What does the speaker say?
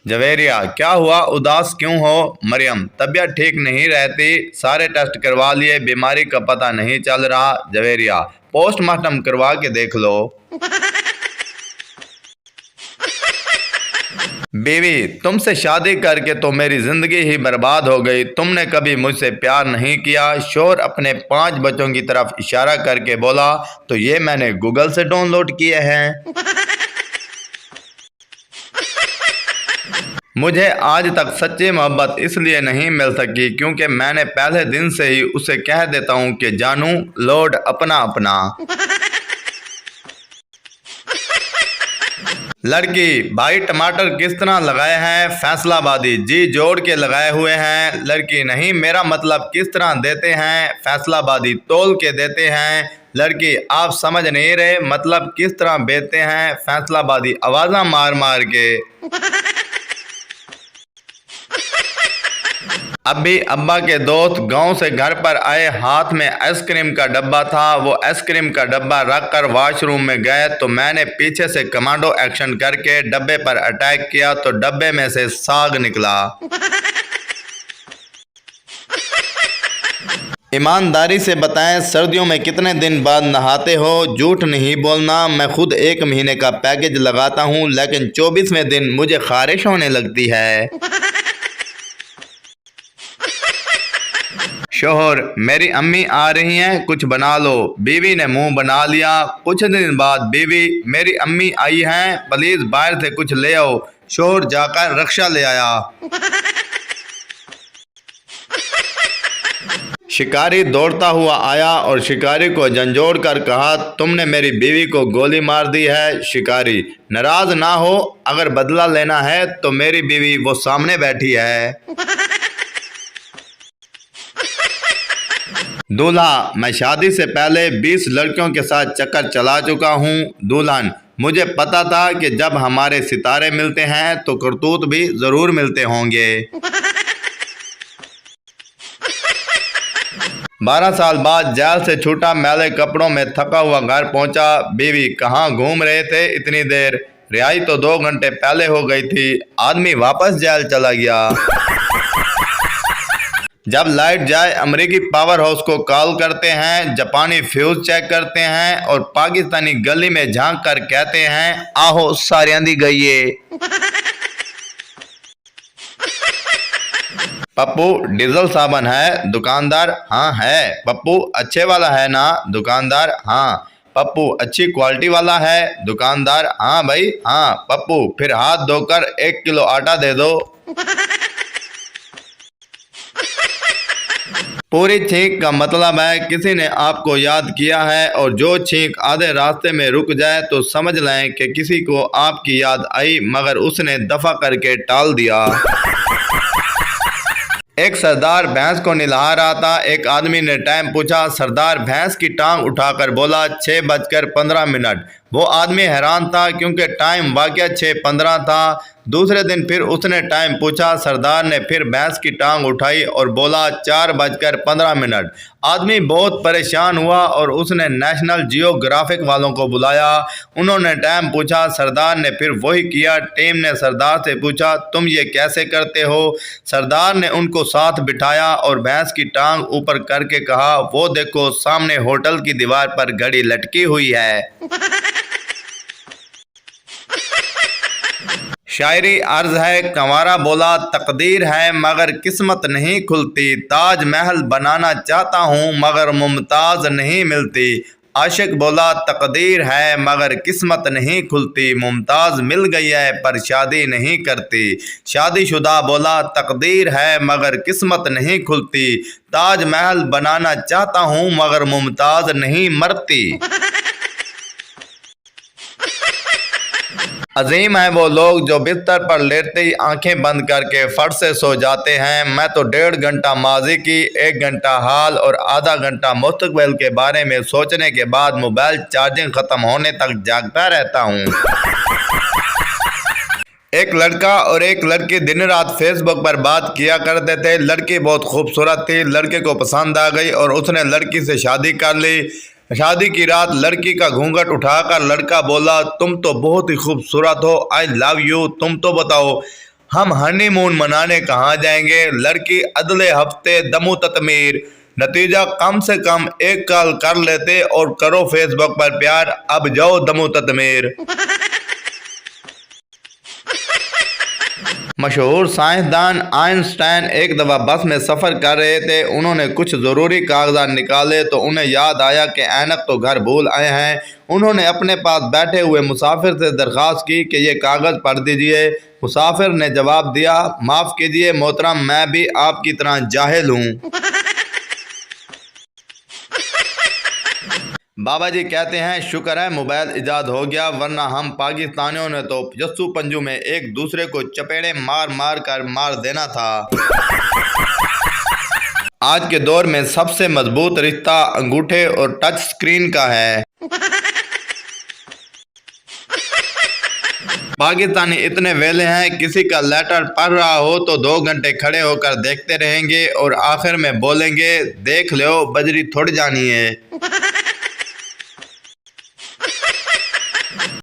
जवेरिया, क्या हुआ, उदास क्यों हो? मरियम, तबीयत ठीक नहीं रहती, सारे टेस्ट करवा लिए, बीमारी का पता नहीं चल रहा। जवेरिया, पोस्टमार्टम करवा के देख लो। बीवी, तुमसे शादी करके तो मेरी जिंदगी ही बर्बाद हो गई। तुमने कभी मुझसे प्यार नहीं किया। शोर अपने 5 बच्चों की तरफ इशारा करके बोला, तो ये मैंने गूगल से डाउनलोड किए हैं। मुझे आज तक सच्ची मोहब्बत इसलिए नहीं मिल सकी क्योंकि मैंने पहले दिन से ही उसे कह देता हूँ कि जानू, लोड अपना अपना। लड़की, भाई टमाटर किस तरह लगाए हैं? फैसलाबादी, जी जोड़ के लगाए हुए हैं। लड़की, नहीं, मेरा मतलब किस तरह देते हैं? फैसलाबादी, तोल के देते हैं। लड़की, आप समझ नहीं रहे, मतलब किस तरह बेचते हैं? फैसलाबादी, आवाज़ा मार मार के। अभी अब्बा के दोस्त गांव से घर पर आए, हाथ में आइसक्रीम का डब्बा था। वो आइसक्रीम का डब्बा रखकर वॉशरूम में गए तो मैंने पीछे से कमांडो एक्शन करके डब्बे पर अटैक किया तो डब्बे में से साग निकला। ईमानदारी से बताएं, सर्दियों में कितने दिन बाद नहाते हो? झूठ नहीं बोलना, मैं खुद 1 महीने का पैकेज लगाता हूँ, लेकिन 24वें दिन मुझे खारिश होने लगती है। शोहर, मेरी अम्मी आ रही हैं, कुछ बना लो। बीवी ने मुंह बना लिया। कुछ दिन बाद बीवी, मेरी अम्मी आई हैं, प्लीज बाहर से कुछ ले आओ। शोहर जाकर रक्षा ले आया। शिकारी दौड़ता हुआ आया और शिकारी को झंझोड़ कर कहा, तुमने मेरी बीवी को गोली मार दी है। शिकारी, नाराज ना हो, अगर बदला लेना है तो मेरी बीवी वो सामने बैठी है। दूल्हा, मैं शादी से पहले 20 लड़कियों के साथ चक्कर चला चुका हूँ। दुल्हन, मुझे पता था कि जब हमारे सितारे मिलते हैं तो करतूत भी जरूर मिलते होंगे। 12 साल बाद जेल से छूटा, मैले कपड़ों में थका हुआ घर पहुंचा। बीवी, कहाँ घूम रहे थे इतनी देर? रिहाई तो 2 घंटे पहले हो गई थी। आदमी वापस जेल चला गया। जब लाइट जाए, अमेरिकी पावर हाउस को कॉल करते हैं, जापानी फ्यूज चेक करते हैं और पाकिस्तानी गली में झांक कर कहते हैं, आहो सारियां दी गई है। पप्पू, डीजल साबन है? दुकानदार, हाँ है। पप्पू, अच्छे वाला है ना? दुकानदार, हाँ। पप्पू, अच्छी क्वालिटी वाला है? दुकानदार, हाँ भाई हाँ। पप्पू, फिर हाथ धोकर 1 किलो आटा दे दो। पूरी छींक का मतलब है किसी ने आपको याद किया है, और जो छींक आधे रास्ते में रुक जाए तो समझ लें कि किसी को आपकी याद आई मगर उसने दफा करके टाल दिया। एक सरदार भैंस को निलाह रहा था। एक आदमी ने टाइम पूछा। सरदार भैंस की टांग उठाकर बोला 6:15। वो आदमी हैरान था क्योंकि टाइम वाकई 6:15 था। दूसरे दिन फिर उसने टाइम पूछा। सरदार ने फिर भैंस की टांग उठाई और बोला 4:15। आदमी बहुत परेशान हुआ और उसने नेशनल जियोग्राफिक वालों को बुलाया। उन्होंने टाइम पूछा। सरदार ने फिर वही किया। टीम ने सरदार से पूछा, तुम ये कैसे करते हो? सरदार ने उनको साथ बिठाया और भैंस की टांग ऊपर करके कहा, वो देखो सामने होटल की दीवार पर घड़ी लटकी हुई है। शायरी अर्ज है। कंवारा बोला, तकदीर है मगर किस्मत नहीं खुलती, ताजमहल बनाना चाहता हूँ मगर मुमताज नहीं मिलती। आशिक बोला, तकदीर है मगर किस्मत नहीं खुलती, मुमताज मिल गई है पर शादी नहीं करती। शादीशुदा बोला, तकदीर है मगर किस्मत नहीं खुलती, ताजमहल बनाना चाहता हूँ मगर मुमताज नहीं मरती। अजीम है वो लोग जो बिस्तर पर लेटते ही आंखें बंद करके फट से सो जाते हैं। मैं तो 1.5 घंटा माजी की, 1 घंटा हाल और आधा घंटा मुस्तकबिल के बारे में सोचने के बाद मोबाइल चार्जिंग खत्म होने तक जागता रहता हूँ। एक लड़का और एक लड़की दिन रात फेसबुक पर बात किया करते थे। लड़की बहुत खूबसूरत थी, लड़के को पसंद आ गई और उसने लड़की से शादी कर ली। शादी की रात लड़की का घूंघट उठाकर लड़का बोला, तुम तो बहुत ही खूबसूरत हो, आई लव यू। तुम तो बताओ। हम हनीमून मनाने कहाँ जाएंगे, लड़की अगले हफ्ते दमू ततमीर। नतीजा कम से कम एक कॉल कर लेते और करो फेसबुक पर प्यार, अब जाओ दमू ततमीर। मशहूर साइंसदान आइंस्टाइन एक दफ़ा बस में सफ़र कर रहे थे। उन्होंने कुछ ज़रूरी कागजात निकाले तो उन्हें याद आया कि ऐनक तो घर भूल आए हैं। उन्होंने अपने पास बैठे हुए मुसाफिर से दरख्वास्त की कि ये कागज़ पढ़ दीजिए। मुसाफिर ने जवाब दिया, माफ़ कीजिए मोहतरम, मैं भी आपकी तरह जाहिल हूँ। बाबा जी कहते हैं, शुक्र है मोबाइल इजाद हो गया, वरना हम पाकिस्तानियों ने तो जस्सू पंजू में एक दूसरे को चपेड़े मार मार कर मार देना था। आज के दौर में सबसे मजबूत रिश्ता अंगूठे और टच स्क्रीन का है। पाकिस्तानी इतने वेले हैं, किसी का लेटर पढ़ रहा हो तो 2 घंटे खड़े होकर देखते रहेंगे और आखिर में बोलेंगे, देख लो बजरी थोड़ी जानी है।